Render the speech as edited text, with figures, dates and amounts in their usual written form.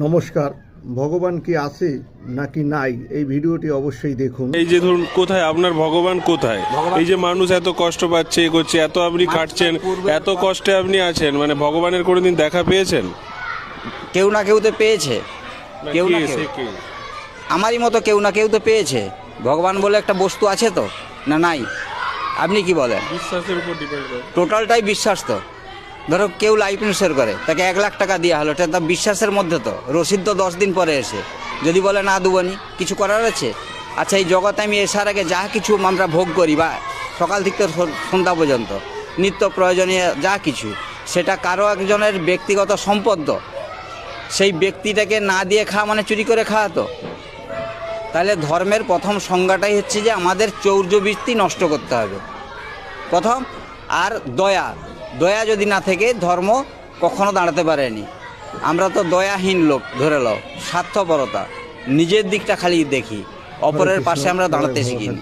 নমস্কার। ভগবান কি আছে নাকি নাই এই ভিডিওটি অবশ্যই দেখুন। এই যে ধরুন কোথায় আপনার ভগবান কোথায়? এই যে মানুষ এত কষ্ট পাচ্ছে এ করছে, এত আপনি কাটছেন, এত কষ্টে আপনি আছেন, মানে ভগবানের কোনোদিন দেখা পেয়েছেন? কেউ না কেউ তো পেয়েছে, না, কেউ কে না সে কেউ কে? আমারই মতো কেউ না কেউ তো পেয়েছে। ভগবান বলে একটা বস্তু আছে তো, না নাই? আপনি কি বলেন? বিশ্বাসের উপর ডিপেন্ড করে। টোটালটাই বিশ্বাস তো। ধরো কেউ লাইফ ইন্স্যুর করে, তাকে 1 লাখ টাকা দেওয়া হলো, এটা তো বিশ্বাসের মধ্যে তো। রসিদ তো 10 দিন পরে এসে যদি বলে না দেবনি, কিছু করার আছে? আচ্ছা, এই জগতে আমি এসার আগে যা কিছু আমরা ভোগ করি, বা সকাল থেকে সন্ধ্যা পর্যন্ত নিত্য প্রয়োজনীয় যা কিছু, সেটা কারো একজনের ব্যক্তিগত সম্পদ তো। সেই ব্যক্তিটাকে না দিয়ে খাওয়া মানে চুরি করে খাওয়া তো। তাহলে ধর্মের প্রথম সংজ্ঞাটাই হচ্ছে যে আমাদের চৌর্যবৃত্তি নষ্ট করতে হবে প্রথম। আর দয়া, দয়া যদি না থেকে ধর্ম কখনো দাঁড়াতে পারেনি। আমরা তো দয়াহীন লোক, ধরে লও স্বার্থপরতা, নিজের দিকটা খালি দেখি, অপরের পাশে আমরা দাঁড়াতে শিখিনি।